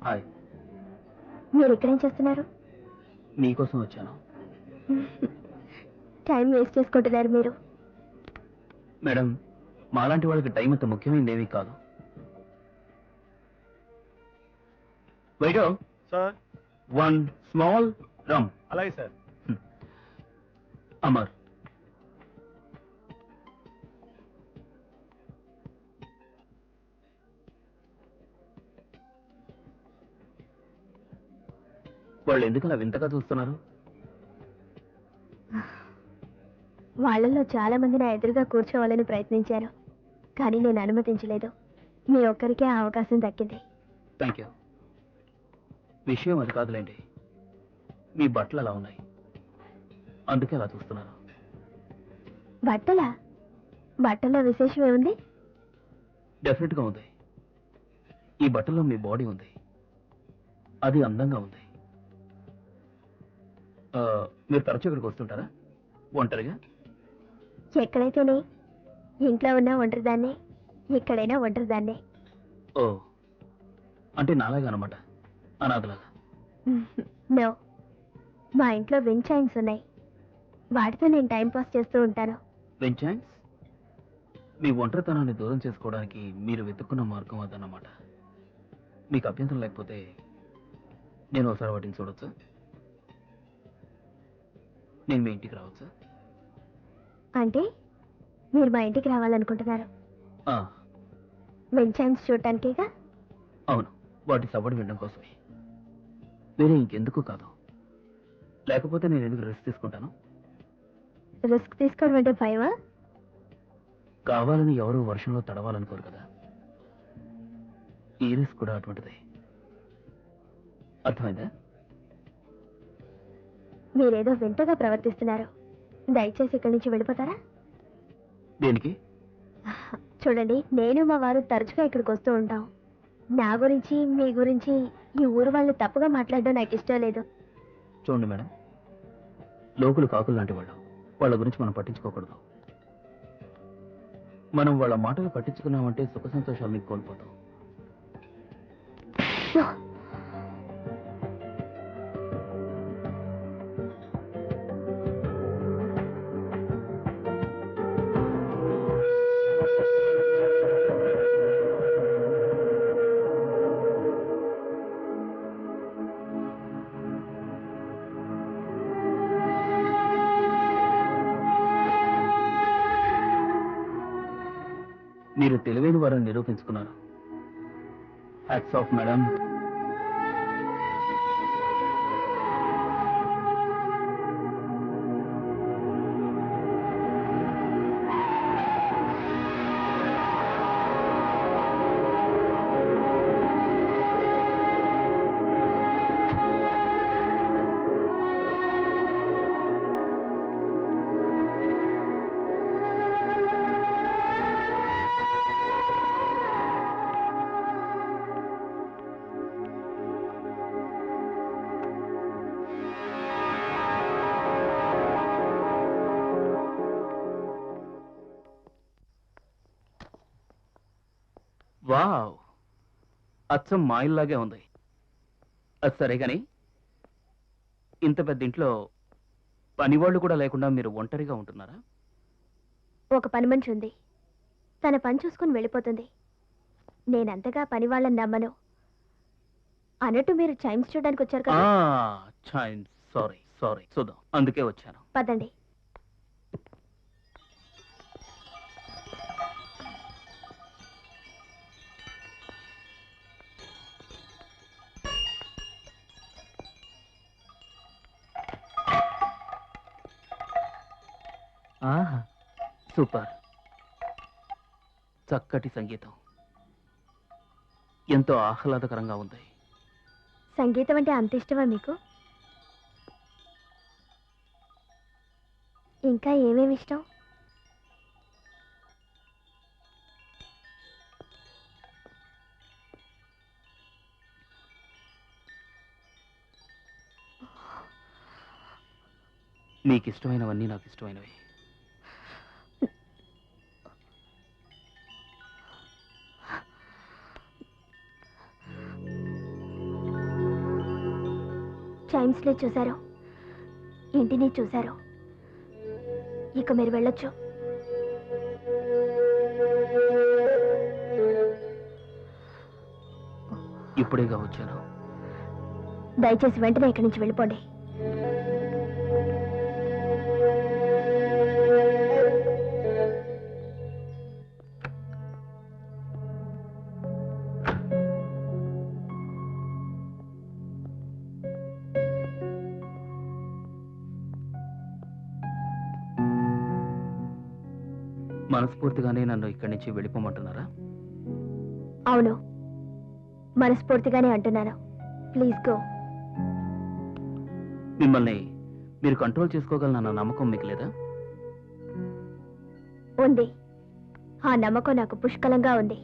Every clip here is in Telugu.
హాయ్. మీరు ఇక్కడేం చేస్తున్నారు? నీకోసం వచ్చాను. టైం వేస్ట్ చేసుకుంటున్నారు మీరు. మేడం, మాలాంటి వాళ్ళకి టైం అంత ముఖ్యమైనది ఏమీ కాదు. Waiter, sir. వన్ స్మాల్ రమ్. అలాగే సార్. అమర్, వాళ్ళు ఎందుకు అలా వింతగా చూస్తున్నారు? వాళ్ళల్లో చాలా మంది నా ఎదురుగా కూర్చోవాలని ప్రయత్నించారు, కానీ నేను అనుమతించలేదు. మీ ఒక్కరికే ఆ అవకాశం దక్కింది. Thank you. విషయం అది కాదులేండి, మీ బట్టలు అలా ఉన్నాయి, అందుకే అలా చూస్తున్నారు. బట్టలా? బట్టల్లో విశేషం ఏముంది? డెఫినెట్గా ఉంది. ఈ బట్టల్లో మీ బాడీ ఉంది, అది అందంగా ఉంది. మీరు తరచూ ఇక్కడికి వస్తుంటారా ఒంటరిగా? ఎక్కడైతేనే, ఇంట్లో ఉన్నా ఒంటరిదాన్నే, ఎక్కడైనా ఒంటరిదాన్నే. ఓ, అంటే నాలాగా అనమాట, అనాథలాగా. నో, మా ఇంట్లో విండ్ చైన్స్ ఉన్నాయి, వాటితో నేను టైం పాస్ చేస్తూ ఉంటాను. వెంచాన్స్, మీ ఒంటరితనాన్ని దూరం చేసుకోవడానికి మీరు వెతుక్కున్న మార్గం అదన్నమాట. మీకు అభ్యంతరం లేకపోతే నేను ఒకసారి వాటిని చూడొచ్చా? నేను మీ ఇంటికి రావచ్చా? అంటే మీరు మా ఇంటికి రావాలనుకుంటున్నారు? ఆ, విండ్ చైన్స్ చూడటానికేగా? అవును, వాటి సవ్వడి వినడం కోసమే, వేరే ఇంకెందుకు కాదు. లేకపోతే నేను ఎందుకు రిస్క్ తీసుకుంటాను? రిస్క్ తీసుకోవడం అంటే భయమా? కావాలని ఎవరు వర్షంలో తడవాలనుకోరు కదా, ఈ రిస్క్ కూడా అటువంటిదే. అర్థమైందా? మీరేదో వింతగా ప్రవర్తిస్తున్నారు. దయచేసి ఇక్కడి నుంచి వెళ్ళిపోతారా? దేనికి? చూడండి, నేను మా వారు తరచుగా ఇక్కడికి వస్తూ ఉంటాం. నా గురించి మీ గురించి ఈ ఊరు వాళ్ళు తప్పుగా మాట్లాడడం నాకు ఇష్టం లేదు. చూడండి మేడం, లోకులు కాకులు లాంటి వాళ్ళు, వాళ్ళ గురించి మనం పట్టించుకోకూడదు. మనం వాళ్ళ మాటలు పట్టించుకున్నామంటే సుఖ సంతోషాలని కోల్పోతాం. మీరు తెలివైన వారని నిరూపించుకున్నారు. Hats off madam. వావ్, అచ్చం మా ఇల్లాగే ఉంది. అది సరే కానీ, ఇంత పెద్ద ఇంట్లో పనివాళ్ళు కూడా లేకుండా మీరు ఒంటరిగా ఉంటున్నారా? ఒక పని మనిషి ఉంది, తన పని చూసుకుని వెళ్ళిపోతుంది. నేనంతగా పని వాళ్ళని నమ్మను. అన్నట్టు మీరు చైన్స్ చూడడానికి వచ్చారు కదా? సారీ సారీ, చూద్దాం, అందుకే వచ్చాను. పదండి. ఆహా, సూపర్. చక్కటి సంగీతం, ఎంతో ఆహ్లాదకరంగా ఉంది. సంగీతం అంటే అంత ఇష్టమా మీకు? ఇంకా ఏమేమి ఇష్టం? మీకు ఇష్టమైనవన్నీ నాకు ఇష్టమైనవి. చైమ్స్ని చూశారు, ఇంటిని చూశారు. ఇక మీరు వెళ్ళొచ్చు. ఇప్పుడేగా వచ్చాను. దయచేసి వెంటనే ఇక్కడి నుంచి వెళ్ళిపోండి. మనస్ఫూర్తిగానే నన్ను ఇక్కడి నుంచి వెళ్ళిపోమంటున్నారా? అవును, మనస్ఫూర్తిగానే అంటున్నాను. Please go. మిమ్మల్ని మీరు కంట్రోల్ చేసుకోగలనన్న నమ్మకం మీకు లేదా? ఉంది. ఆ నమ్మకం నాకు పుష్కలంగా ఉంది.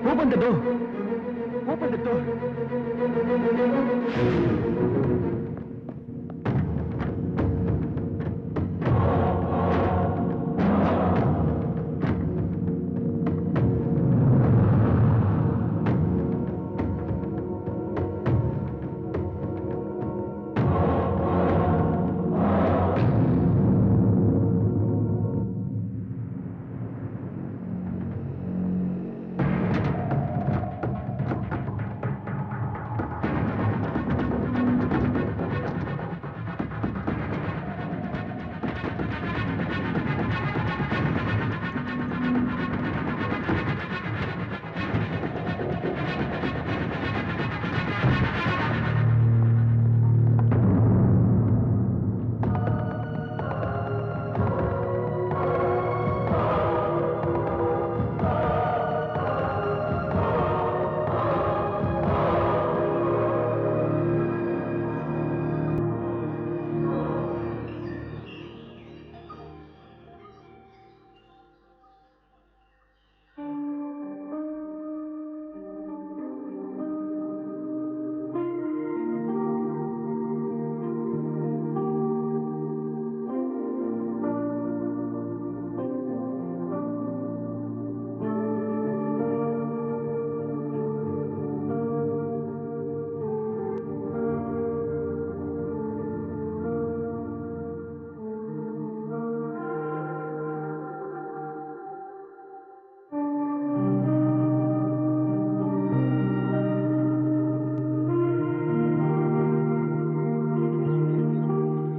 Open the door. Open the door.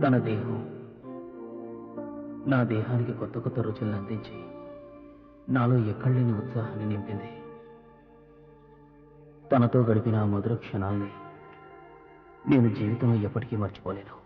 తన దేహం నా దేహానికి కొత్త కొత్త రుచులను అందించి నాలో ఎక్కడలేని ఉత్సాహాన్ని నింపింది. తనతో గడిపిన ఆ మధుర క్షణాల్ని నేను జీవితంలో ఎప్పటికీ మర్చిపోలేను.